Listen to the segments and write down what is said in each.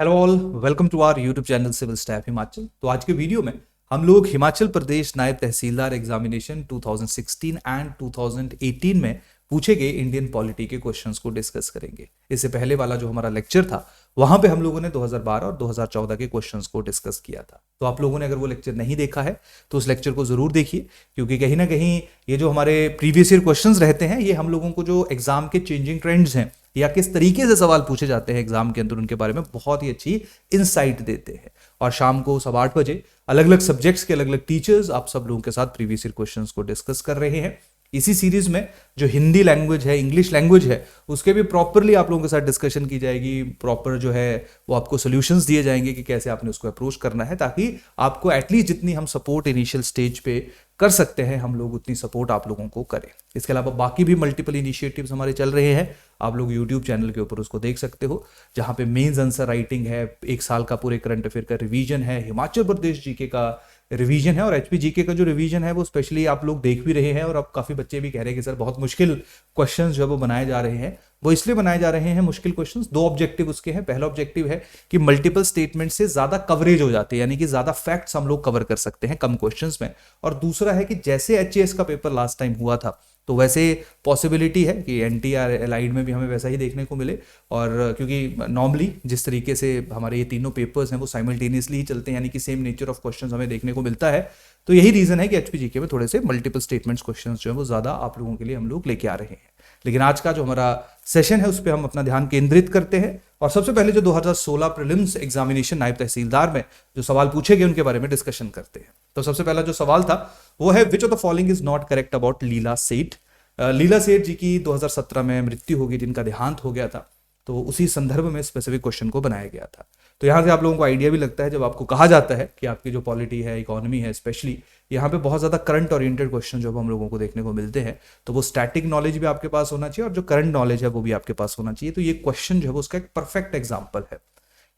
Hello all, welcome to our YouTube channel civil staff Himachal. तो आज के वीडियो में हम लोग हिमाचल प्रदेश नायब तहसीलदार एग्जामिनेशन 2016 एंड 2018 में पूछे गए इंडियन पॉलिटी के क्वेश्चंस को डिस्कस करेंगे। इससे पहले वाला जो हमारा लेक्चर था वहां पे हम लोगों ने 2012 और 2014 के क्वेश्चंस को डिस्कस किया था। तो आप लोगों ने अगर वो लेक्चर नहीं देखा है तो उस लेक्चर को जरूर देखिए, क्योंकि कहीं ना कहीं ये जो हमारे प्रीवियस ईयर क्वेश्चंस रहते हैं ये हम लोगों को जो एग्जाम के चेंजिंग ट्रेंड्स हैं या किस तरीके से सवाल पूछे जाते हैं एग्जाम के अंदर उनके बारे में बहुत ही अच्छी इंसाइट देते हैं। और शाम को 8:15 बजे अलग अलग सब्जेक्ट्स के अलग अलग टीचर्स आप सब लोगों के साथ प्रीवियस ईयर क्वेश्चंस को डिस्कस कर रहे हैं। इसी सीरीज में जो हिंदी लैंग्वेज है, इंग्लिश लैंग्वेज है, उसके भी प्रॉपरली आप लोगों के साथ डिस्कशन की जाएगी। प्रॉपर जो है वो आपको सॉल्यूशंस दिए जाएंगे कि कैसे आपने उसको अप्रोच करना है, ताकि आपको एटलीस्ट जितनी हम सपोर्ट इनिशियल स्टेज पे कर सकते हैं हम लोग उतनी सपोर्ट आप लोगों को करें। इसके अलावा बाकी भी मल्टीपल इनिशिएटिव्स हमारे चल रहे हैं, आप लोग यूट्यूब चैनल के ऊपर उसको देख सकते हो, जहां पे मेंस आंसर राइटिंग है, एक साल का पूरे करंट अफेयर का रिवीजन है, हिमाचल प्रदेश जीके का रिवीजन है और एचपी जीके का जो रिवीजन है वो स्पेशली आप लोग देख भी रहे हैं। और अब काफी बच्चे भी कह रहे हैं कि सर बहुत मुश्किल क्वेश्चंस जो है वो बनाए जा रहे हैं। वो इसलिए बनाए जा रहे हैं मुश्किल क्वेश्चंस, दो ऑब्जेक्टिव उसके हैं। पहला ऑब्जेक्टिव है कि मल्टीपल स्टेटमेंट से ज्यादा कवरेज हो जाते हैं, यानी कि ज्यादा फैक्ट्स हम लोग कवर कर सकते हैं कम क्वेश्चंस में। और दूसरा है कि जैसे एचएएस का पेपर लास्ट टाइम हुआ था तो वैसे पॉसिबिलिटी है कि एनटीआर एलाइड में भी हमें वैसा ही देखने को मिले। और क्योंकि नॉर्मली जिस तरीके से हमारे ये तीनों पेपर्स हैं वो साइमल्टेनियसली ही चलते हैं, यानी कि सेम नेचर ऑफ क्वेश्चंस हमें देखने को मिलता है। तो यही रीजन है कि एचपीजीके में थोड़े से मल्टीपल स्टेटमेंट्स क्वेश्चंस जो है वो ज्यादा आप लोगों के लिए हम लोग लेके आ रहे हैं। लेकिन आज का जो हमारा सेशन है उस पर हम अपना ध्यान केंद्रित करते हैं। और सबसे पहले जो 2016 प्रीलिम्स एग्जामिनेशन नायब तहसीलदार में जो सवाल पूछे गए उनके बारे में डिस्कशन करते हैं। तो सबसे पहला जो सवाल था वो है, which of the following is not correct about Leela Seth. Leela सेठ जी की 2017 में मृत्यु हो गई, जिनका देहांत हो गया था। तो उसी संदर्भ में स्पेसिफिक क्वेश्चन को बनाया गया था। तो यहाँ से आप लोगों को आइडिया भी लगता है जब आपको कहा जाता है कि आपकी जो पॉलिटी है, इकोनॉमी है, स्पेशली यहाँ पे बहुत ज्यादा करंट ओरिएंटेड क्वेश्चन जो हम लोगों को देखने को मिलते हैं, तो वो स्टैटिक नॉलेज भी आपके पास होना चाहिए और जो करंट नॉलेज है वो भी आपके पास होना चाहिए। तो ये क्वेश्चन जो है उसका एक परफेक्ट एग्जाम्पल है,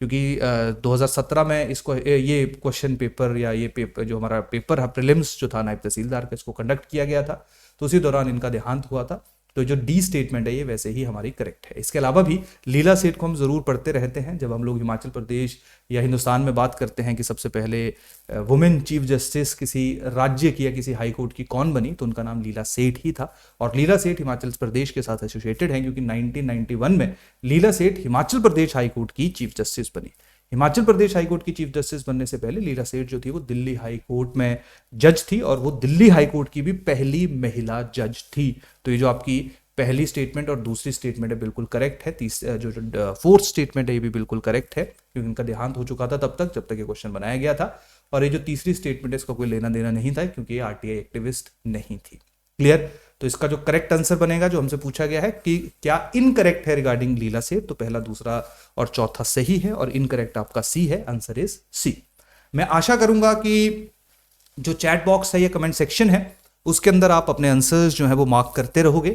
क्योंकि 2017 में इसको ये क्वेश्चन पेपर या ये पेपर जो हमारा पेपर है प्रीलिम्स जो था नायब तहसीलदार का, इसको कंडक्ट किया गया था। तो उसी दौरान इनका देहांत हुआ था। तो जो डी स्टेटमेंट है ये वैसे ही हमारी करेक्ट है। इसके अलावा भी लीला सेठ को हम जरूर पढ़ते रहते हैं जब हम लोग हिमाचल प्रदेश या हिंदुस्तान में बात करते हैं कि सबसे पहले वुमेन चीफ जस्टिस किसी राज्य की या किसी हाई कोर्ट की कौन बनी, तो उनका नाम लीला सेठ ही था। और लीला सेठ हिमाचल प्रदेश के साथ एसोसिएटेड है, क्योंकि 1991 में लीला सेठ हिमाचल प्रदेश हाई कोर्ट की चीफ जस्टिस बनी। हिमाचल प्रदेश हाई कोर्ट की चीफ जस्टिस बनने से पहले लीला सेठ जो थी वो दिल्ली हाई कोर्ट में जज थी, और वो दिल्ली हाई कोर्ट की भी पहली महिला जज थी। तो ये जो आपकी पहली स्टेटमेंट और दूसरी स्टेटमेंट है बिल्कुल करेक्ट है। जो फोर्थ स्टेटमेंट है ये भी बिल्कुल करेक्ट है, क्योंकि इनका देहांत हो चुका था तब तक जब तक ये क्वेश्चन बनाया गया था। और ये जो तीसरी स्टेटमेंट है इसका कोई लेना देना नहीं था, क्योंकि ये आरटीआई एक्टिविस्ट नहीं थी। क्लियर? तो इसका जो करेक्ट आंसर बनेगा, जो हमसे पूछा गया है कि क्या इनकरेक्ट है रिगार्डिंग लीला से, तो पहला, दूसरा और चौथा सही है और इनकरेक्ट आपका सी है। Answer is C. मैं आशा करूंगा कि जो चैट बॉक्स है या कमेंट सेक्शन है उसके अंदर आप अपने आंसर्स जो है वो मार्क करते रहोगे।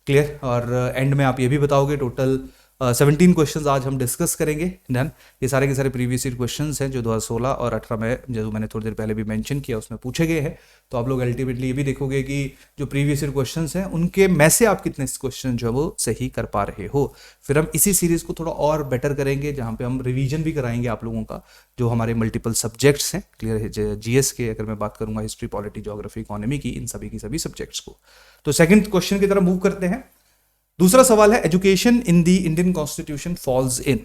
क्लियर? और एंड में आप ये भी बताओगे टोटल 17 क्वेश्चंस आज हम डिस्कस करेंगे। डन? ये सारे के सारे प्रीवियस ईयर क्वेश्चंस हैं जो 2016 और 18 में, जो मैंने थोड़ी देर पहले भी मेंशन किया, उसमें पूछे गए हैं। तो आप लोग अल्टीमेटली ये भी देखोगे कि जो प्रीवियस ईयर क्वेश्चंस हैं उनके में से आप कितने क्वेश्चन जो है वो सही कर पा रहे हो। फिर हम इसी सीरीज को थोड़ा और बेटर करेंगे, जहाँ पे हम रिवीजन भी कराएंगे आप लोगों का, जो हमारे मल्टीपल सब्जेक्ट्स हैं। क्लियर है? जीएस के अगर मैं बात करूंगा, हिस्ट्री, पॉलिटी, ज्योग्राफी, इकोनॉमी की, इन सभी की सभी सब्जेक्ट्स को। तो सेकंड क्वेश्चन की तरफ मूव करते हैं। दूसरा सवाल है, education in the Indian constitution falls in.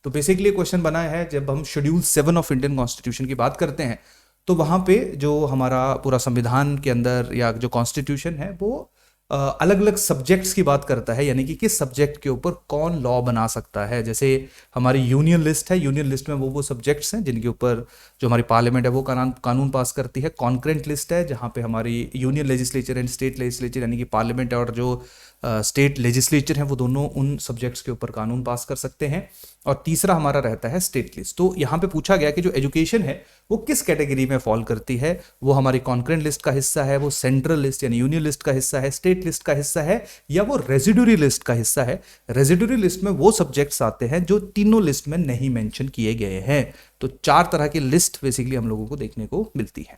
तो बेसिकली क्वेश्चन बना है, जब हम शेड्यूल 7 ऑफ इंडियन कॉन्स्टिट्यूशन की बात करते हैं तो वहां पे जो हमारा पूरा संविधान के अंदर या जो कॉन्स्टिट्यूशन है वो अलग अलग सब्जेक्ट्स की बात करता है, यानी कि किस सब्जेक्ट के ऊपर कौन लॉ बना सकता है। जैसे हमारी यूनियन लिस्ट है, यूनियन लिस्ट में वो सब्जेक्ट्स हैं जिनके ऊपर जो हमारी पार्लियामेंट है वो कानून पास करती है। कॉन्करेंट लिस्ट है जहाँ पे हमारी union legislature and state legislature, यानी कि पार्लियामेंट और जो स्टेट लेजिस्लेचर हैं वो दोनों उन सब्जेक्ट्स के ऊपर कानून पास कर सकते हैं। और तीसरा हमारा रहता है स्टेट लिस्ट। तो यहाँ पे पूछा गया कि जो एजुकेशन है वो किस कैटेगरी में फॉल करती है, वो हमारी कॉन्करेंट लिस्ट का हिस्सा है, वो सेंट्रल लिस्ट यानी यूनियन लिस्ट का हिस्सा है, स्टेट लिस्ट का हिस्सा है, या वो रेजिडुरी लिस्ट का हिस्सा है। रेजिडुरी लिस्ट में वो सब्जेक्ट्स आते हैं जो तीनों लिस्ट में नहीं मेंशन किए गए हैं। तो 4 तरह की लिस्ट बेसिकली हम लोगों को देखने को मिलती है।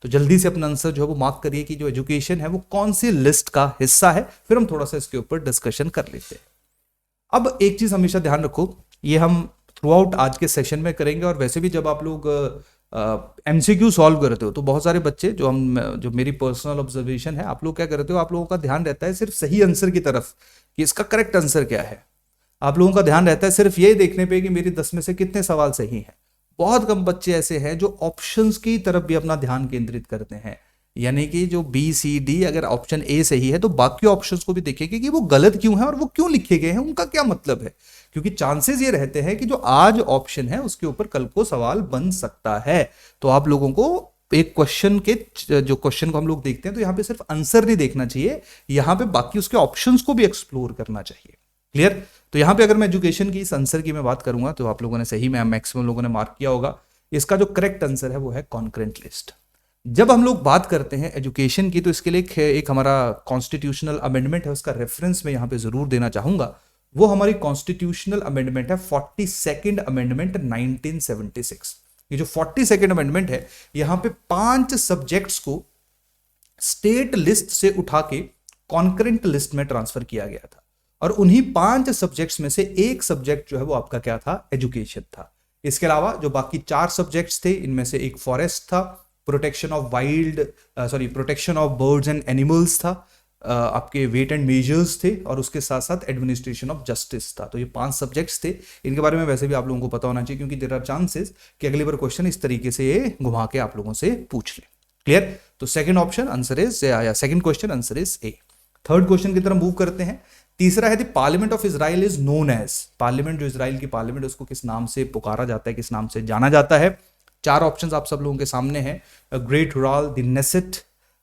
तो जल्दी से अपना आंसर जो है वो मार्क करिए कि जो एजुकेशन है वो कौन सी लिस्ट का हिस्सा है, फिर हम थोड़ा सा इसके ऊपर डिस्कशन कर लेते हैं। अब एक चीज हमेशा ध्यान रखो, ये हम थ्रू आउट आज के सेशन में करेंगे। और वैसे भी जब आप लोग एमसीक्यू सॉल्व करते हो तो बहुत सारे बच्चे जो मेरी पर्सनल ऑब्जर्वेशन है, आप लोग क्या करते हो, आप लोगों का ध्यान रहता है सिर्फ सही आंसर की तरफ कि इसका करेक्ट आंसर क्या है। आप लोगों का ध्यान रहता है सिर्फ ये देखने पे कि मेरी 10 में से कितने सवाल सही हैं। बहुत कम बच्चे ऐसे हैं जो ऑप्शंस की तरफ भी अपना ध्यान केंद्रित करते हैं, यानी कि जो बी सी डी, अगर ऑप्शन ए सही है तो बाकी ऑप्शंस को भी देखेंगे कि वो गलत क्यों है और वो क्यों लिखे गए हैं, उनका क्या मतलब है। क्योंकि चांसेस ये रहते हैं कि जो आज ऑप्शन है उसके ऊपर कल को सवाल बन सकता है। तो आप लोगों को एक क्वेश्चन के जो क्वेश्चन को हम लोग देखते हैं तो यहाँ पे सिर्फ आंसर नहीं देखना चाहिए, यहाँ पे बाकी उसके ऑप्शंस को भी एक्सप्लोर करना चाहिए। क्लियर? तो यहाँ पे अगर मैं एजुकेशन की इस आंसर की मैं बात करूंगा तो आप लोगों ने सही में मैक्सिमम लोगों ने मार्क किया होगा। इसका जो करेक्ट आंसर है वो है कॉन्करेंट लिस्ट। जब हम लोग बात करते हैं एजुकेशन की तो इसके लिए एक हमारा कॉन्स्टिट्यूशनल अमेंडमेंट है, उसका रेफरेंस मैं यहाँ पे जरूर देना चाहूंगा। वो हमारी कॉन्स्टिट्यूशनल अमेंडमेंट है 42nd अमेंडमेंट 1976। ये जो 42nd अमेंडमेंट है, यहाँ पे 5 सब्जेक्ट्स को स्टेट लिस्ट से उठा के कॉन्करेंट लिस्ट में ट्रांसफर किया गया था। और उन्हीं 5 सब्जेक्ट्स में से एक सब्जेक्ट जो है वो आपका क्या था, एजुकेशन था। इसके अलावा जो बाकी 4 सब्जेक्ट्स थे, इनमें से एक फॉरेस्ट था, protection of birds and animals था, आपके वेट एंड मेजर्स थे, और उसके साथ साथ एडमिनिस्ट्रेशन ऑफ जस्टिस था। तो ये 5 सब्जेक्ट्स थे। इनके बारे में वैसे भी आप लोगों को पता होना चाहिए, क्योंकि देयर आर चांसेस कि अगली बार क्वेश्चन इस तरीके से ये घुमा के आप लोगों से पूछ ले। क्लियर? तो सेकंड ऑप्शन आंसर इज, या second question answer is A. Third question की तरफ मूव करते हैं। तीसरा है the parliament of Israel is known as. Parliament, जो इजराइल की पार्लियामेंट, उसको किस नाम से पुकारा जाता है, किस नाम से जाना जाता है। 4 ऑप्शंस आप सब लोगों के सामने हैं, ग्रेट हुराल, द नेसेट,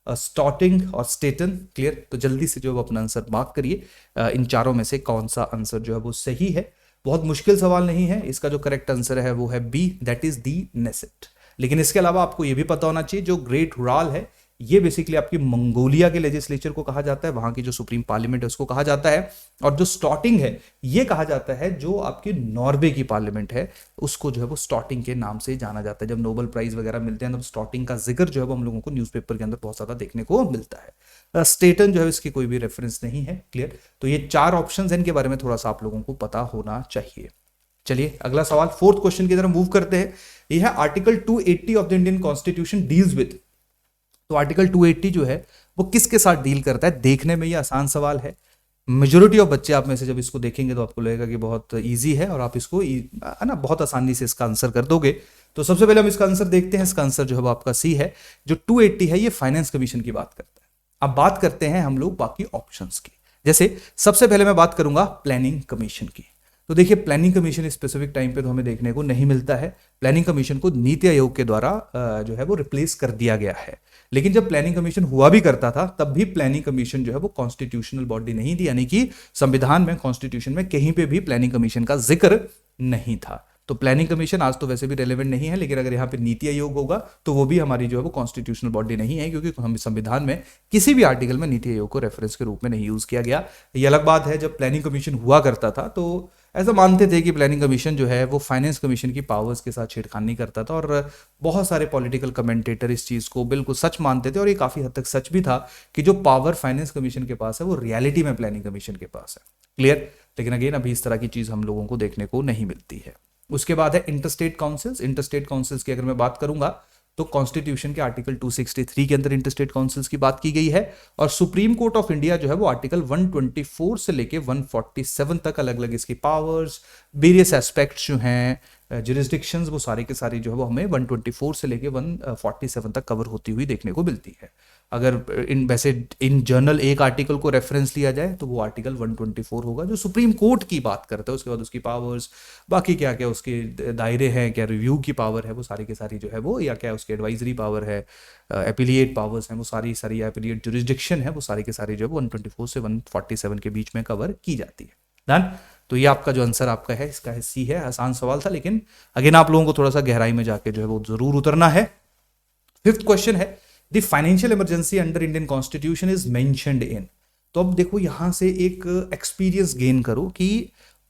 स्टॉटिंग और स्टेटन। क्लियर? तो जल्दी से जो है अपना आंसर मार्क करिए, इन चारों में से कौन सा आंसर जो है वो सही है। बहुत मुश्किल सवाल नहीं है, इसका जो करेक्ट आंसर है वो है B, that is the Knesset. लेकिन इसके अलावा आपको ये भी पता होना चाहिए, जो ग्रेट हुराल है ये बेसिकली आपकी मंगोलिया के लेजिस्लेचर को कहा जाता है, वहां की जो सुप्रीम पार्लियामेंट है उसको कहा जाता है। और जो स्टॉटिंग है ये कहा जाता है जो आपकी नॉर्वे की पार्लियामेंट है, उसको जो है वो स्टॉटिंग के नाम से जाना जाता है। जब नोबेल प्राइज वगैरह मिलते हैं तब स्टॉटिंग का जिक्र जो है वो हम लोगों को न्यूज़पेपर के अंदर बहुत ज्यादा देखने को मिलता है। स्टेटन जो है इसकी कोई भी रेफरेंस नहीं है। क्लियर? तो ये 4 ऑप्शन है, इनके बारे में थोड़ा सा आप लोगों को पता होना चाहिए। चलिए अगला सवाल, फोर्थ क्वेश्चन की तरफ मूव करते हैं। यह है article 280 of the Indian constitution deals with. तो आर्टिकल 280 जो है वो किसके साथ डील करता है? देखने में ये आसान सवाल है, मेजोरिटी ऑफ बच्चे आप में से जब इसको देखेंगे तो आपको लगेगा कि बहुत इजी है और आप इसको है ना बहुत आसानी से इसका आंसर कर दोगे। तो सबसे पहले हम इसका आंसर देखते हैं। इसका आंसर जो है वो आपका सी है। जो 280 है ये फाइनेंस कमीशन की बात करता है। अब बात करते हैं हम लोग बाकी ऑप्शंस की। जैसे सबसे पहले मैं बात करूंगा प्लानिंग कमीशन की। तो देखिए प्लानिंग कमीशन स्पेसिफिक टाइम पे तो हमें देखने को नहीं मिलता है। प्लानिंग कमीशन को नीति आयोग के द्वारा जो है वो रिप्लेस कर दिया गया है। लेकिन जब प्लानिंग कमीशन हुआ भी करता था तब भी प्लानिंग कमीशन जो है वो कॉन्स्टिट्यूशनल बॉडी नहीं थी, यानी कि संविधान में, कॉन्स्टिट्यूशन में कहीं पे भी प्लानिंग कमीशन का जिक्र नहीं था। तो प्लानिंग कमीशन आज तो वैसे भी रेलेवेंट नहीं है, लेकिन अगर यहाँ पे नीति आयोग होगा तो वो भी हमारी जो है वो कॉन्स्टिट्यूशनल बॉडी नहीं है, क्योंकि हम संविधान में किसी भी आर्टिकल में नीति आयोग को रेफरेंस के रूप में नहीं यूज किया गया। ये अलग बात है, जब प्लानिंग कमीशन हुआ करता था तो ऐसा मानते थे कि प्लानिंग कमीशन जो है वो फाइनेंस कमीशन की पावर्स के साथ छेड़खानी करता था, और बहुत सारे पॉलिटिकल कमेंटेटर इस चीज़ को बिल्कुल सच मानते थे, और ये काफ़ी हद तक सच भी था कि जो पावर फाइनेंस कमीशन के पास है वो रियलिटी में प्लानिंग कमीशन के पास है। क्लियर? लेकिन अगेन अभी इस तरह की चीज़ हम लोगों को देखने को नहीं मिलती है। उसके बाद है इंटरस्टेट काउंसिल्स। इंटरस्टेट काउंसिल्स की अगर मैं बात करूंगा तो कॉन्स्टिट्यूशन के आर्टिकल 263 के अंदर इंटरस्टेट काउंसिल्स की बात की गई है, और सुप्रीम कोर्ट ऑफ इंडिया जो है वो आर्टिकल 124 से लेके 147 तक अलग अलग इसकी पावर्स, वेरियस एस्पेक्ट्स जो हैं, जुरिस्डिक्शंस, वो सारे के सारे जो है वो हमें 124 से लेके 147 तक कवर होती हुई देखने को मिलती है। अगर वैसे इन जर्नल एक आर्टिकल को रेफरेंस लिया जाए तो वो आर्टिकल 124 होगा जो सुप्रीम कोर्ट की बात करता है। उसके बाद उसकी पावर्स, बाकी क्या क्या उसके दायरे हैं, क्या रिव्यू की पावर है, वो सारी की सारी जो है वो, या क्या उसकी एडवाइजरी पावर है, एपिलिएट पावर्स हैं, वो सारी सारी एपिलिएट जुरिस्डिक्शन है, वो सारी के सारी जो है 124 से 147 के बीच में कवर की जाती है। डन? तो ये आपका जो आंसर आपका है इसका है सी है। आसान सवाल था, लेकिन अगेन आप लोगों को थोड़ा सा गहराई में जाके जो है वो जरूर उतरना है। फिफ्थ क्वेश्चन है the financial emergency under Indian constitution is mentioned in. तो अब देखो यहां से एक एक्सपीरियंस गेन करो कि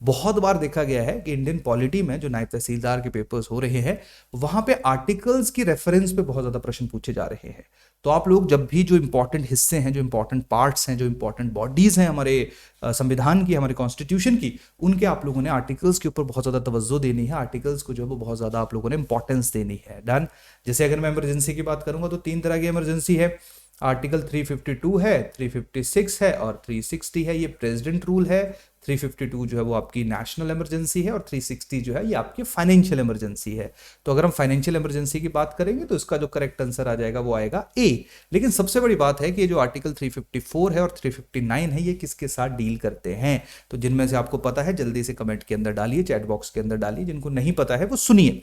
बहुत बार देखा गया है कि इंडियन पॉलिटी में जो नायब तहसीलदार के पेपर्स हो रहे हैं वहां पे आर्टिकल्स की रेफरेंस पे बहुत ज्यादा प्रश्न पूछे जा रहे हैं। तो आप लोग जब भी जो इंपॉर्टेंट हिस्से हैं, जो इंपॉर्टेंट पार्ट्स हैं, जो इंपॉर्टेंट बॉडीज हैं हमारे संविधान की, हमारे कॉन्स्टिट्यूशन की, उनके आप लोगों ने आर्टिकल्स के ऊपर बहुत ज्यादा तवज्जो देनी है, आर्टिकल्स को जो है वो बहुत ज्यादा आप लोगों ने इंपॉर्टेंस देनी है। डन। जैसे अगर मैं इमरजेंसी की बात करूंगा तो 3 तरह की इमरजेंसी है। आर्टिकल 352 है, 356 है और 360 है, ये प्रेसिडेंट रूल है। 352 जो है वो आपकी नेशनल इमरजेंसी है और 360 जो है ये आपकी फाइनेंशियल इमरजेंसी है। तो अगर हम फाइनेंशियल इमरजेंसी की बात करेंगे तो इसका जो करेक्ट आंसर आ जाएगा वो आएगा ए। लेकिन सबसे बड़ी बात है कि ये जो आर्टिकल 354 है और 359 है ये किसके साथ डील करते हैं। तो जिनमें से आपको पता है जल्दी से कमेंट के अंदर डालिए, चैट बॉक्स के अंदर डालिए, जिनको नहीं पता है वो सुनिए।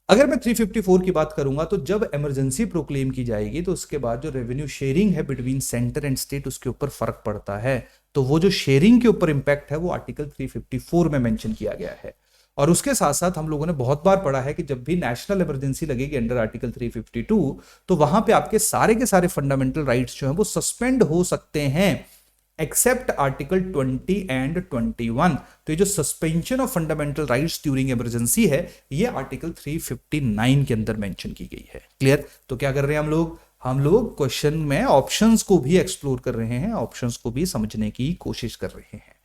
अगर मैं 354 की बात करूंगा तो जब इमरजेंसी प्रोक्लेम की जाएगी तो उसके बाद जो रेवेन्यू शेयरिंग है बिटवीन सेंटर एंड स्टेट उसके ऊपर फर्क पड़ता है। तो वो जो शेयरिंग के ऊपर इंपैक्ट है वो आर्टिकल 354 में मेंशन किया गया है। और उसके साथ साथ हम लोगों ने बहुत बार पढ़ा है कि जब भी नेशनल इमरजेंसी लगेगी अंडर आर्टिकल 352 तो वहां पे आपके सारे के सारे फंडामेंटल राइट्स जो हैं वो सस्पेंड हो सकते हैं एक्सेप्ट आर्टिकल 20 एंड 21। तो ये जो suspension of fundamental rights during emergency है ये आर्टिकल 359 के अंदर मेंशन की गई है। क्लियर। तो क्या कर रहे हैं हम लोग क्वेश्चन में ऑप्शंस को भी एक्सप्लोर कर रहे हैं, ऑप्शंस को भी समझने की कोशिश कर रहे हैं।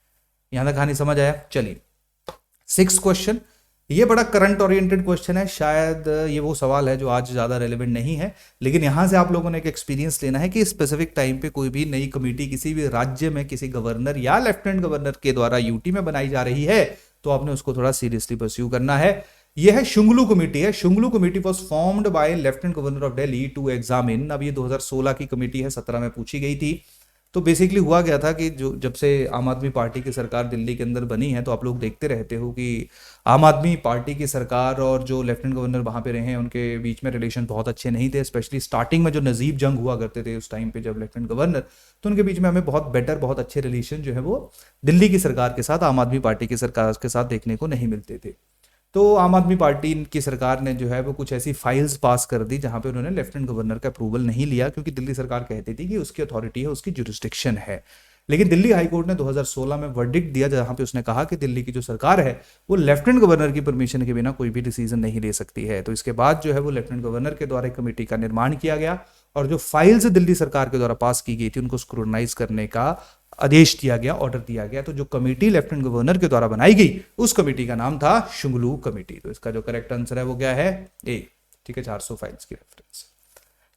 यहां तक कहानी समझ आया। चलिए 6th क्वेश्चन, ये बड़ा करंट ओरिएंटेड क्वेश्चन है। शायद ये वो सवाल है जो आज ज्यादा रेलेवेंट नहीं है, लेकिन यहां से आप लोगों ने एक एक्सपीरियंस लेना है कि स्पेसिफिक टाइम पे कोई भी नई कमेटी किसी भी राज्य में किसी गवर्नर या लेफ्टिनेंट गवर्नर के द्वारा यूटी में बनाई जा रही है तो आपने उसको थोड़ा सीरियसली परस्यू करना है। यह है शुंगलू कमेटी है। Shunglu committee was formed by lieutenant governor of Delhi to examine. अब ये 2016 की कमेटी है, 17 में पूछी गई थी। तो बेसिकली हुआ गया था कि जो जब से आम आदमी पार्टी की सरकार दिल्ली के अंदर बनी है तो आप लोग देखते रहते हो कि आम आदमी पार्टी की सरकार और जो लेफ्टिनेंट गवर्नर वहां पे रहे हैं उनके बीच में रिलेशन बहुत अच्छे नहीं थे। स्पेशली स्टार्टिंग में जो नजीब जंग हुआ करते थे उस टाइम पे जब लेफ्टिनेंट गवर्नर, तो उनके बीच में हमें बहुत बेटर, बहुत अच्छे रिलेशन जो है वो दिल्ली की सरकार के साथ, आम आदमी पार्टी की सरकार के साथ देखने को नहीं मिलते थे। तो आम आदमी पार्टी की सरकार ने जो है वो कुछ ऐसी फाइल्स पास कर दी जहां पे उन्होंने लेफ्टिनेंट गवर्नर का अप्रूवल नहीं लिया, क्योंकि दिल्ली सरकार कहती थी कि उसकी अथॉरिटी है, उसकी जुरिस्डिक्शन है। लेकिन दिल्ली हाईकोर्ट ने 2016 में वर्डिक्ट दिया जहां पे उसने कहा कि दिल्ली की जो सरकार है वो लेफ्टिनेंट गवर्नर की परमिशन के बिना कोई भी डिसीजन नहीं ले सकती है। तो इसके बाद जो है वो लेफ्टिनेंट गवर्नर के द्वारा एक कमेटी का निर्माण किया गया और जो फाइल्स दिल्ली सरकार के द्वारा पास की गई थी उनको स्क्रूटनाइज करने का आदेश दिया गया, ऑर्डर दिया गया। तो जो कमेटी लेफ्टिनेंट गवर्नर के द्वारा बनाई गई उस कमेटी का नाम था शुंगलू कमेटी। तो इसका जो करेक्ट आंसर है वो क्या है? ए। ठीक है, 400 फाइल्स की रेफरेंस।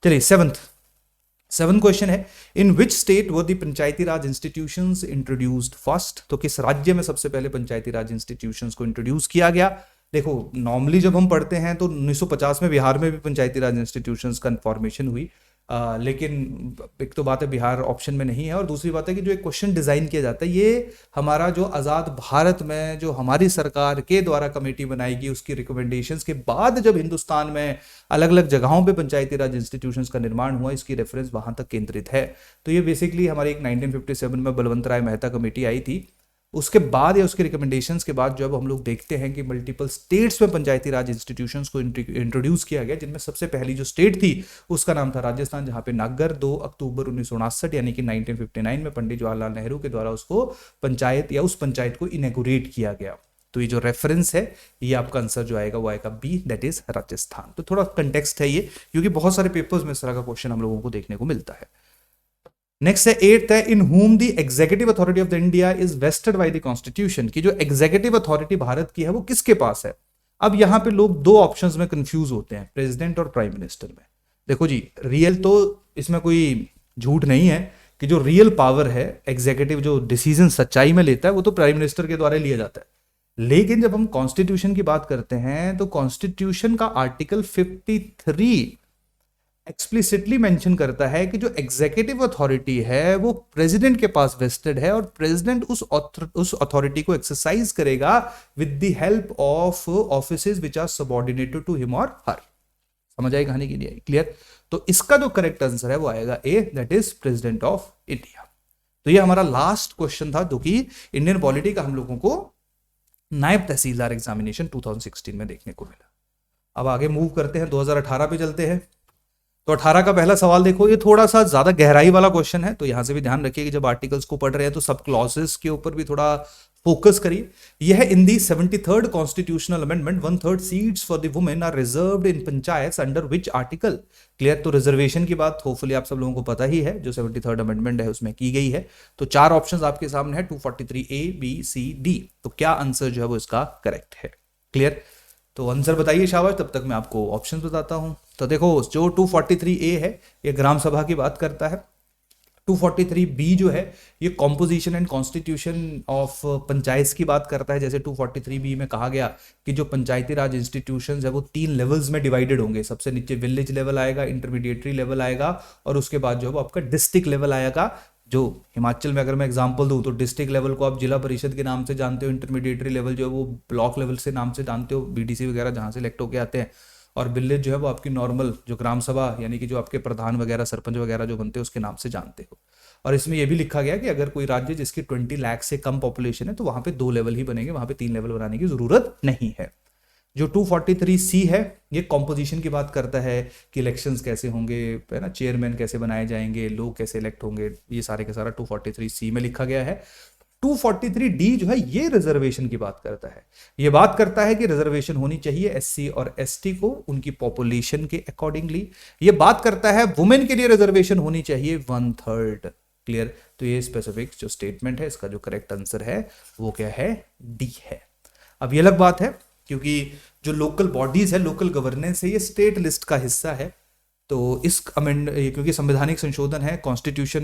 चलिए 7th क्वेश्चन है, in which state were the Panchayati Raj institutions introduced first. तो किस राज्य में सबसे पहले पंचायती राज इंस्टीट्यूशंस को इंट्रोड्यूस किया गया? देखो नॉर्मली जब हम पढ़ते हैं तो 1950 में बिहार में भी पंचायती राज इंस्टीट्यूशंस का फॉर्मेशन हुई। लेकिन एक तो बात है बिहार ऑप्शन में नहीं है, और दूसरी बात है कि जो एक क्वेश्चन डिजाइन किया जाता है ये हमारा जो आज़ाद भारत में जो हमारी सरकार के द्वारा कमेटी बनाएगी उसकी रिकमेंडेशंस के बाद जब हिंदुस्तान में अलग अलग जगहों पे पंचायती राज इंस्टीट्यूशंस का निर्माण हुआ, इसकी रेफरेंस वहां तक केंद्रित है। तो ये बेसिकली हमारी एक 1957 में बलवंत राय मेहता कमेटी आई थी, उसके बाद या उसके रिकमेंडेशंस के बाद जब हम लोग देखते हैं कि मल्टीपल स्टेट्स में पंचायती राज इंस्टीट्यूशंस को इंट्रोड्यूस किया गया, जिनमें सबसे पहली जो स्टेट थी उसका नाम था राजस्थान, जहां पे नागौर 2 अक्टूबर 1959 यानी कि 1959 में पंडित जवाहरलाल नेहरू के द्वारा उसको पंचायत या उस पंचायत को इनॉग्रेट किया गया। तो ये जो रेफरेंस है ये आपका आंसर जो आएगा वो आएगा बी, दैट इज राजस्थान। तो थोड़ा कंटेक्स्ट है ये, क्योंकि बहुत सारे पेपर्स में इस तरह का क्वेश्चन हम लोगों को देखने को मिलता है। नेक्स्ट है 8th है, in whom the executive authority of the India is vested by the constitution. की जो एग्जीक्यूटिव अथॉरिटी भारत की है वो किसके पास है? अब यहां पे लोग 2 ऑप्शंस में कंफ्यूज होते हैं, प्रेसिडेंट और प्राइम मिनिस्टर में। देखो जी, रियल तो इसमें कोई झूठ नहीं है कि जो रियल पावर है, एग्जीक्यूटिव जो डिसीजन सच्चाई में लेता है वो तो प्राइम मिनिस्टर के द्वारा लिया जाता है। लेकिन जब हम कॉन्स्टिट्यूशन की बात करते हैं तो कॉन्स्टिट्यूशन का आर्टिकल 53 एक्सप्लिसिटली मेंशन करता है कि जो एग्जीक्यूटिव अथॉरिटी है वो प्रेसिडेंट के पास वेस्टेड है और प्रेसिडेंट उस अथॉरिटी को एक्सरसाइज करेगा with the help of offices which are subordinated to him और हर। समझ आई कहानी की नहीं? क्लियर। तो इसका जो करेक्ट आंसर है वो आएगा A, that is president of India. तो ये हमारा लास्ट क्वेश्चन था जो कि इंडियन पॉलिटी का हम लोगों को नायब तहसीलदार एग्जामिनेशन 2016 में देखने को मिला। अब आगे मूव करते हैं, 2018 पे चलते हैं। तो 18 का पहला सवाल देखो, ये थोड़ा सा ज्यादा गहराई वाला क्वेश्चन है, तो यहां से भी ध्यान रखिए कि जब आर्टिकल्स को पढ़ रहे हैं तो सब क्लॉजेस के ऊपर भी थोड़ा फोकस करिए। यह in the 73rd constitutional amendment 1/3 seats for the women are reserved in panchayat under which article. Clear. तो रिजर्वेशन की बात होपफुली आप सब लोगों को पता ही है, जो 73rd अमेंडमेंट है उसमें की गई है। तो चार ऑप्शंस आपके सामने है 243 A B C D। तो क्या आंसर जो है वो इसका करेक्ट है? क्लियर। तो आंसर बताइए शाबाश, तब तक मैं आपको ऑप्शंस बताता हूं। तो देखो जो 243A है ये ग्राम सभा की बात करता है। 243B जो है ये composition and constitution of panchayat की बात करता है। जैसे 243B में कहा गया कि जो पंचायती राज इंस्टीट्यूशंस है वो 3 लेवल्स में डिवाइडेड होंगे। सबसे नीचे विलेज लेवल आएगा, इंटरमीडिएटरी लेवल आएगा और उसके बाद जो है वो आपका डिस्ट्रिक्ट लेवल आएगा। जो हिमाचल में अगर मैं एग्जांपल दूं तो डिस्ट्रिक्ट लेवल को आप जिला परिषद के नाम से जानते हो, इंटरमीडिएटरी लेवल जो है वो ब्लॉक लेवल से नाम से जानते हो, बीडीसी वगैरह जहां से इलेक्ट होके आते हैं, और विलेज जो है वो आपकी नॉर्मल जो ग्राम सभा यानी कि जो आपके प्रधान वगैरह सरपंच वगैरह जो बनते हैं उसके नाम से जानते हो। और इसमें यह भी लिखा गया कि अगर कोई राज्य जिसकी 20 लाख से कम पॉपुलेशन है तो वहां पे 2 लेवल ही बनेंगे, वहां पे 3 लेवल बनाने की जरूरत नहीं है। जो 243C है ये कॉम्पोजिशन की बात करता है कि इलेक्शंस कैसे होंगे, है ना, चेयरमैन कैसे बनाए जाएंगे, लोग कैसे इलेक्ट होंगे, ये सारे के सारा 243C में लिखा गया है। 243D जो है ये रिजर्वेशन की बात करता है। ये बात करता है कि रिजर्वेशन होनी चाहिए एससी और एसटी को उनकी पॉपुलेशन के अकॉर्डिंगली। ये बात करता है वुमेन के लिए रिजर्वेशन होनी चाहिए 1/3। क्लियर। तो ये स्पेसिफिक जो स्टेटमेंट है इसका जो करेक्ट आंसर है वो क्या है? डी है। अब ये अलग बात है क्योंकि जो लोकल बॉडीज है, लोकल गवर्नेंस है, ये स्टेट लिस्ट का हिस्सा है। तो इस अमेंड क्योंकि संवैधानिक संशोधन है, कॉन्स्टिट्यूशन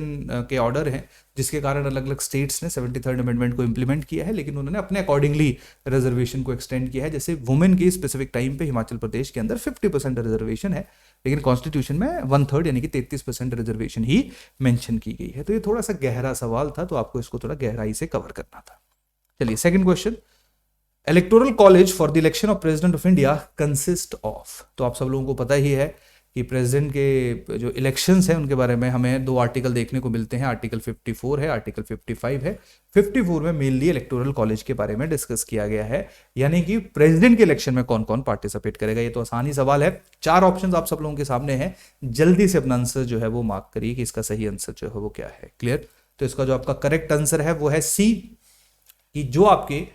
के ऑर्डर हैं, जिसके कारण अलग अलग स्टेट्स ने 73rd अमेंडमेंट को इंप्लीमेंट किया है, लेकिन उन्होंने अपने अकॉर्डिंगली रिजर्वेशन को एक्सटेंड किया है। जैसे वुमेन की स्पेसिफिक टाइम पे हिमाचल प्रदेश के अंदर 50% रिजर्वेशन है, लेकिन कॉन्स्टिट्यूशन में 1/3 यानी कि 33% रिजर्वेशन ही मेंशन की गई है। तो ये थोड़ा सा गहरा सवाल था, तो आपको इसको थोड़ा गहराई से कवर करना था। चलिए second question, electoral college for the election of president of India consist of. तो आप सब लोगों को पता ही है कि प्रेसिडेंट के जो इलेक्शंस हैं उनके बारे में हमें 2 आर्टिकल देखने को मिलते हैं। आर्टिकल 54 है, आर्टिकल 55 है। 54 में मेनली इलेक्टोरल कॉलेज के बारे में डिस्कस किया गया है, यानी कि प्रेसिडेंट के इलेक्शन में कौन कौन पार्टिसिपेट करेगा। ये तो आसानी सवाल है, 4 ऑप्शंस आप सब लोगों के सामने हैं। जल्दी से अपना आंसर जो है वो मार्क करिए कि इसका सही आंसर जो है वो क्या है। क्लियर। तो इसका जो आपका करेक्ट आंसर है वो है सी, कि जो आपके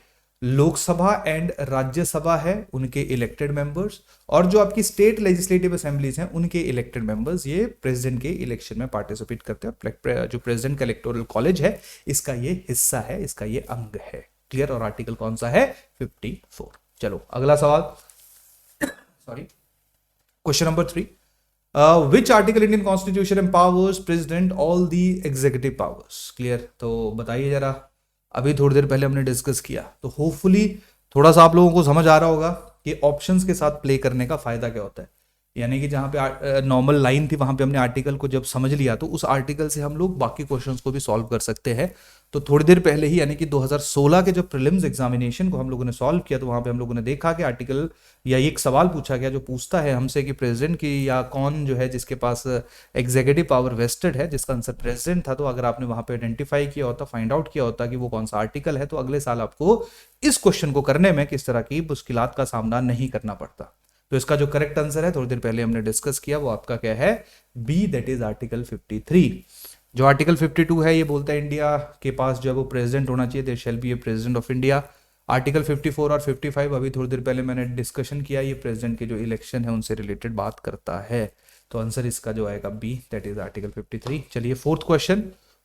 लोकसभा एंड राज्यसभा है उनके इलेक्टेड मेंबर्स और जो आपकी स्टेट लेजिस्लेटिव असेंबलीज हैं उनके इलेक्टेड मेंबर्स ये प्रेसिडेंट के इलेक्शन में पार्टिसिपेट करते हैं। जो प्रेसिडेंट का इलेक्टोरल कॉलेज है इसका ये हिस्सा है, इसका ये अंग है। क्लियर। और आर्टिकल कौन सा है? 54। चलो अगला सवाल, sorry, question number 3, which article Indian constitution empowers president all the executive powers. Clear. तो बताइए जरा, अभी थोड़ी देर पहले हमने डिस्कस किया, तो होपफुली थोड़ा सा आप लोगों को समझ आ रहा होगा कि ऑप्शंस के साथ प्ले करने का फायदा क्या होता है। यानी कि जहां पे नॉर्मल लाइन थी वहां पे हमने आर्टिकल को जब समझ लिया तो उस आर्टिकल से हम लोग बाकी क्वेश्चंस को भी सॉल्व कर सकते हैं। तो थोड़ी देर पहले ही यानी कि 2016 के जब प्रीलिम्स एग्जामिनेशन को हम लोगों ने सॉल्व किया तो वहां पे हम लोगों ने देखा कि आर्टिकल या एक सवाल पूछा गया जो पूछता है हमसे कि प्रेसिडेंट की या कौन जो है जिसके पास एग्जीक्यूटिव पावर वेस्टेड है, जिसका आंसर प्रेसिडेंट था। तो अगर आपने वहां पे आइडेंटिफाई किया होता, फाइंड आउट किया होता कि वो कौन सा आर्टिकल है, तो अगले साल आपको इस क्वेश्चन को करने में किस तरह की मुश्किलात का सामना नहीं करना पड़ता। तो इसका जो करेक्ट आंसर है थोड़ी देर पहले हमने डिस्कस किया, वो आपका क्या है? B, that is article 53। जो आर्टिकल 52 है ये बोलता है इंडिया के पास जो है वो प्रेसिडेंट होना चाहिए, there shall be a president of India. Article 54 और 55 अभी थोड़ी देर पहले मैंने डिस्कशन किया, ये प्रेसिडेंट के जो इलेक्शन है उनसे रिलेटेड बात करता है। तो आंसर इसका जो आएगा बी, दैट इज आर्टिकल 53। चलिए fourth question,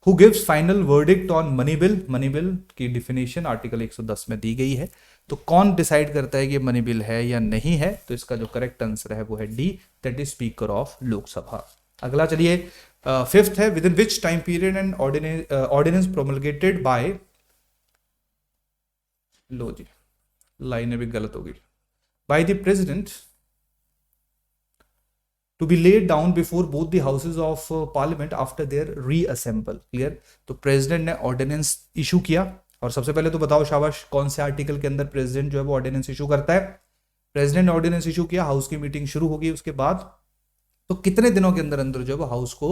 who gives final verdict on money bill. Money bill की डिफिनेशन आर्टिकल 110 में दी गई है। तो कौन डिसाइड करता है कि मनी बिल है या नहीं है? तो इसका जो करेक्ट आंसर है वो है D, that is speaker of Lok Sabha. अगला चलिए फिफ्थ है, within which time period and ordinance promulgated by, लो जी लाइनें भी गलत हो गई, by the president to be laid down before both the houses of parliament after their reassemble। Clear. तो प्रेसिडेंट ने ऑर्डिनेंस इशू किया, और सबसे पहले तो बताओ शाबाश कौन से आर्टिकल के अंदर प्रेसिडेंट जो है वो ऑर्डिनेंस इशू करता है? प्रेसिडेंट ने ऑर्डिनेंस इशू किया, हाउस की मीटिंग शुरू होगी, उसके बाद तो कितने दिनों के अंदर अंदर जो है वो हाउस को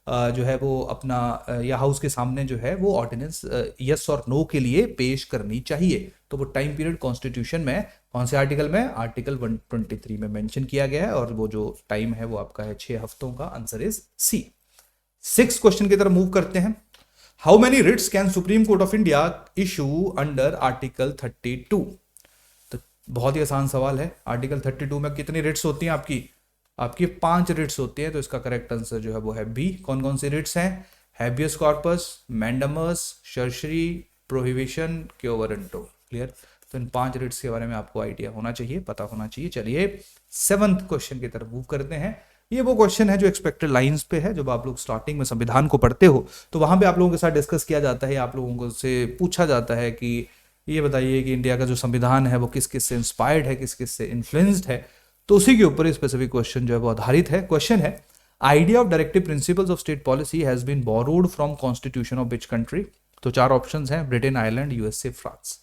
जो है वो अपना या हाउस के सामने जो है वो ऑर्डिनेंस यस और नो के लिए पेश करनी चाहिए। तो वो टाइम पीरियड कॉन्स्टिट्यूशन में कौन से आर्टिकल में? आर्टिकल 123 में मेंशन किया गया है, और वो जो टाइम है वो आपका है 6 हफ्तों का। Answer is C. 6th question की तरफ मूव करते हैं। How many writs can supreme court of India issue under article 32? तो बहुत ही आसान सवाल है। आर्टिकल 32 में कितनी रिट्स होती हैं आपकी? आपकी 5 रिट्स होती हैं। तो इसका करेक्ट आंसर जो है वो है बी। कौन कौन सी रिट्स हैं? हैबियस कॉर्पस, मैंडमस, सर्शरी, प्रोहिबिशन, क्यो वारंटो। क्लियर? तो इन 5 रिट्स के बारे में आपको आइडिया होना चाहिए, पता होना चाहिए। चलिए 7th क्वेश्चन की तरफ मूव करते हैं। ये वो क्वेश्चन है जो एक्सपेक्टेड लाइंस पे है। जब आप लोग स्टार्टिंग में संविधान को पढ़ते हो तो वहां पे आप लोगों के साथ डिस्कस किया जाता है, आप लोगों को से पूछा जाता है कि ये बताइए कि इंडिया का जो संविधान है वो किस किस से इंस्पायर्ड है, किस किस से इन्फ्लुएंस्ड है। तो उसी के ऊपर स्पेसिफिक क्वेश्चन जो है वो आधारित है। क्वेश्चन है, idea of directive principles of state policy has been borrowed from constitution of which country? तो 4 ऑप्शंस हैं, ब्रिटेन, आयरलैंड, यूएसए, फ्रांस।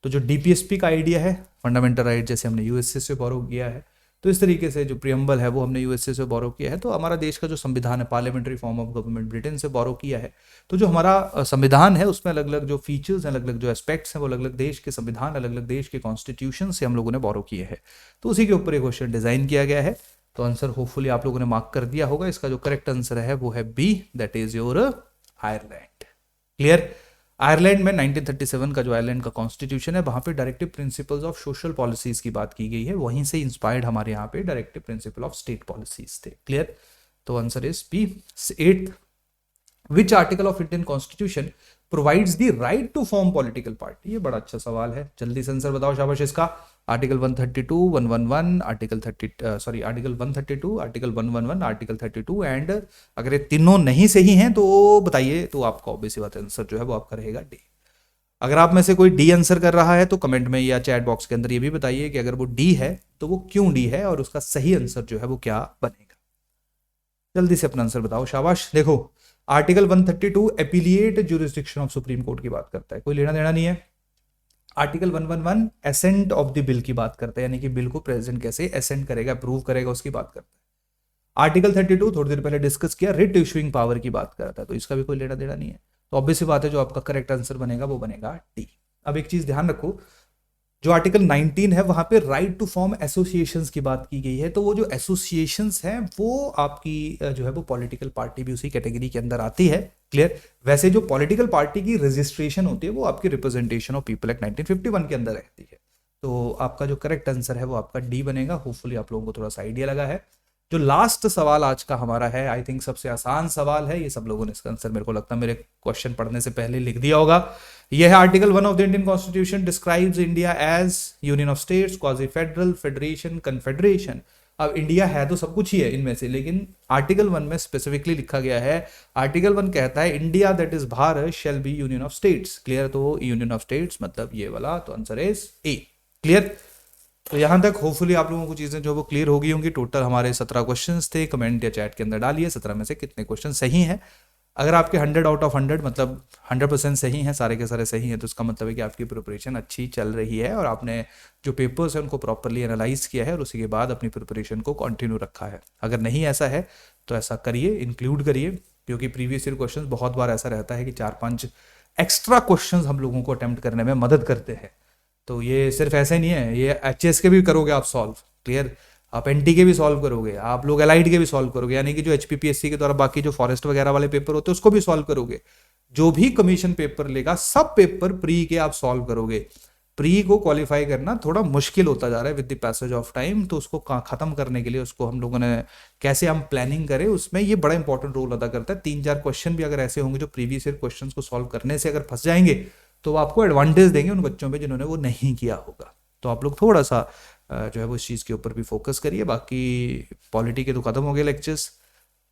तो जो डीपीएसपी का आइडिया है, फंडामेंटल राइट, जैसे हमने यूएसए से बोरो किया है, तो इस तरीके से जो प्रियम्बल है वो हमने यूएसए से बोरो किया है। तो हमारा देश का जो संविधान है, parliamentary form of government, Britain से बोरो किया है। तो जो हमारा संविधान है उसमें अलग अलग जो फीचर्स हैं, अलग अलग जो एस्पेक्ट्स हैं, वो अलग अलग देश के संविधान, अलग अलग देश के कॉन्स्टिट्यूशन से हम लोगों ने बोरो किए हैं। तो उसी के ऊपर एक क्वेश्चन डिजाइन किया गया है। तो आंसर होपफुली आप लोगों ने मार्क कर दिया होगा। इसका जो करेक्ट आंसर है वो है B, that is your Ireland. Clear? Ireland में 1937 का जो आयरलैंड का कॉन्स्टिट्यूशन है, वहां पे directive principles of social policies की बात की गई है। वहीं से इंस्पायर्ड हमारे यहाँ पे directive principle of state policies थे। क्लियर? तो answer is B. 8th, which article of Indian constitution provides the right to form political party? ये बड़ा अच्छा सवाल है, जल्दी से आंसर बताओ, शाबाश। इसका article 132, 111, article 132, article 111, article 32 and अगर ये तीनों नहीं सही हैं तो बताइए, तो आपका ऑब्वियस बात आंसर जो है वो आपका रहेगा डी। अगर आप में से कोई डी आंसर कर रहा है तो कमेंट में या चैट बॉक्स के अंदर ये भी बताइए कि अगर वो डी है तो वो क्यों डी है और उसका सही आंसर जो है वो क्या बनेगा। जल्दी से अपना आंसर बताओ, शाबाश। देखो, article 132 appellate jurisdiction of supreme court की बात करता है, कोई लेना देना नहीं है। Article 111 ascent of the bill की बात करता है, यानी कि बिल को प्रेसिडेंट कैसे एसेंट करेगा, अप्रूव करेगा, उसकी बात करता है। आर्टिकल 32 थोड़ी देर पहले डिस्कस किया, रिट इशुइंग पावर की बात करता है, तो इसका भी कोई लेना देना नहीं है। तो ऑब्वियस सी बात है, जो आपका करेक्ट आंसर बनेगा वो बनेगा डी। अब एक चीज ध्यान रखो, जो आर्टिकल 19 है वहां पे राइट टू फॉर्म एसोसिएशंस की बात की गई है। तो वो जो एसोसिएशंस हैं वो आपकी जो है वो पॉलिटिकल पार्टी भी उसी कैटेगरी के अंदर आती है। क्लियर? वैसे जो पॉलिटिकल पार्टी की रजिस्ट्रेशन होती है वो आपकी रिप्रेजेंटेशन ऑफ पीपल एक्ट 1951 के अंदर रहती है। तो आपका जो करेक्ट आंसर है वो आपका डी बनेगा। होपफुली आप लोगों को थोड़ा सा आइडिया लगा है। जो लास्ट सवाल आज का हमारा है, आई थिंक सबसे आसान सवाल है, ये सब लोगों ने इसका आंसर मेरे को लगता है मेरे क्वेश्चन पढ़ने से पहले लिख दिया होगा। यह है article 1 of the Indian constitution describes India as union of states, quasi federal, federation, confederation. अब इंडिया है तो सब कुछ ही है इनमें से, लेकिन आर्टिकल 1 में स्पेसिफिकली लिखा गया है, आर्टिकल 1 कहता है India that is Bharat shall be union of states. Clear? तो यूनियन ऑफ स्टेट्स मतलब ये वाला, तो आंसर इज ए। क्लियर? तो यहां तक होपफुली आप लोगों को चीजें जो वो क्लियर हो गई होंगी। टोटल हमारे 17 क्वेश्चंस थे। कमेंट या चैट के अंदर डालिए 17 में से कितने क्वेश्चन सही हैं। अगर आपके 100 आउट ऑफ 100 मतलब 100% सही हैं, सारे के सारे सही हैं, तो इसका मतलब है कि आपकी प्रिपरेशन अच्छी चल रही है और आपने जो पेपर्स हैं उनको प्रॉपरली एनालाइज किया है और उसी के बाद अपनी प्रिपरेशन को कंटिन्यू रखा है। अगर नहीं ऐसा है तो ऐसा करिए, इंक्लूड करिए, क्योंकि प्रीवियस ईयर क्वेश्चन बहुत बार ऐसा रहता है कि 4-5 एक्स्ट्रा क्वेश्चन हम लोगों को अटेम्प्ट करने में मदद करते हैं। तो ये सिर्फ ऐसे नहीं है, ये एचएस के भी करोगे आप सॉल्व। क्लियर? आप एनटी के भी सॉल्व करोगे, आप लोग एलाइड के भी सॉल्व करोगे, यानी कि जो एचपीपीएससी के द्वारा बाकी जो फॉरेस्ट वगैरह वाले पेपर होते हैं उसको भी सॉल्व करोगे। जो भी कमीशन पेपर लेगा सब पेपर प्री के आप सॉल्व करोगे। प्री को क्वालिफाई करना थोड़ा मुश्किल होता जा रहा है with the passage of time, तो उसको खत्म करने के लिए उसको हम लोगों ने कैसे हम प्लानिंग करें, उसमें ये बड़ा इंपॉर्टेंट रोल अदा करता है। 3-4 क्वेश्चन भी अगर ऐसे होंगे जो प्रीवियस ईयर क्वेश्चन को सॉल्व करने से अगर फंस जाएंगे तो आपको एडवांटेज देंगे उन बच्चों पे जिन्होंने वो नहीं किया होगा। तो आप लोग थोड़ा सा जो है वो इस चीज़ के ऊपर भी फोकस करिए। बाकी पॉलिटी के तो खत्म हो गए लेक्चर्स,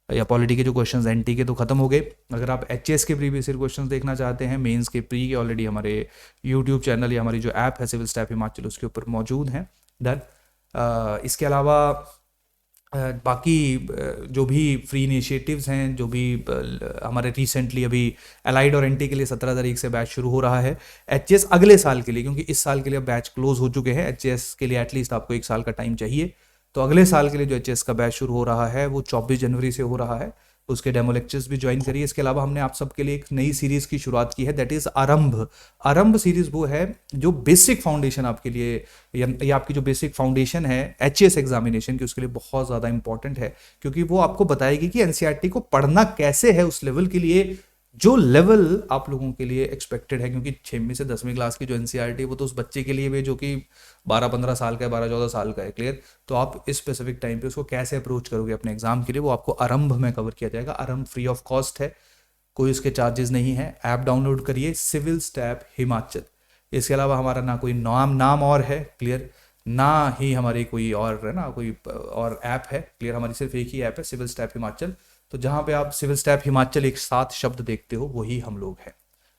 या पॉलिटी के जो क्वेश्चंस एनटी के तो खत्म हो गए। अगर आप एचएस के प्रीवियस ईयर क्वेश्चंस देखना चाहते हैं, मेंस के प्री के ऑलरेडी हमारे यूट्यूब चैनल या हमारी जो ऐप है सिविल स्टैफ हिमाचल उसके ऊपर मौजूद हैं। डन। इसके अलावा बाकी जो भी फ्री इनिशिएटिव्स हैं, जो भी हमारे रिसेंटली अभी एलाइड और एनटी के लिए 17 तारीख से बैच शुरू हो रहा है। एचएस अगले साल के लिए, क्योंकि इस साल के लिए बैच क्लोज हो चुके हैं, एचएस के लिए एटलीस्ट आपको 1 साल का टाइम चाहिए। तो अगले साल के लिए जो एचएस का बैच शुरू हो रहा है वो 24 जनवरी से हो रहा है। उसके डेमो लेक्चर्स भी ज्वाइन करिए। इसके अलावा हमने आप सबके लिए एक नई सीरीज की शुरुआत की है, दैट इज आरंभ। आरंभ सीरीज वो है जो बेसिक फाउंडेशन आपके लिए या आपकी जो बेसिक फाउंडेशन है एचएस एग्जामिनेशन की, उसके लिए बहुत ज़्यादा इंपॉर्टेंट है, क्योंकि वो आपको बताएगी कि एनसीईआरटी को पढ़ना कैसे है उस लेवल के लिए जो लेवल आप लोगों के लिए एक्सपेक्टेड है, क्योंकि 6वीं से 10वीं क्लास की जो एनसीईआरटी है वो तो उस बच्चे के लिए भी जो कि 12-15 साल का है, 12-14 साल का है, क्लियर। तो आप इस स्पेसिफिक टाइम पे उसको कैसे अप्रोच करोगे अपने एग्जाम के लिए, वो आपको आरंभ में कवर किया जाएगा। आरंभ फ्री ऑफ कॉस्ट है, कोई उसके चार्जेस नहीं है। ऐप डाउनलोड करिए सिविल स्टैप हिमाचल। इसके अलावा हमारा ना कोई नाम और है, क्लियर, ना ही हमारी कोई और है ना कोई और ऐप है, क्लियर। हमारी सिर्फ एक ही ऐप है, सिविल स्टैप हिमाचल। तो जहाँ पे आप सिविल स्टैप हिमाचल एक साथ शब्द देखते हो वही हम लोग हैं।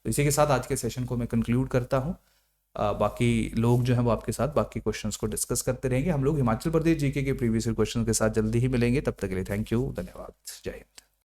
तो इसी के साथ आज के सेशन को मैं कंक्लूड करता हूँ। बाकी लोग जो हैं वो आपके साथ बाकी क्वेश्चंस को डिस्कस करते रहेंगे। हम लोग हिमाचल प्रदेश जीके के प्रीवियस क्वेश्चन के साथ जल्दी ही मिलेंगे। तब तक के लिए थैंक यू, धन्यवाद, जय हिंद।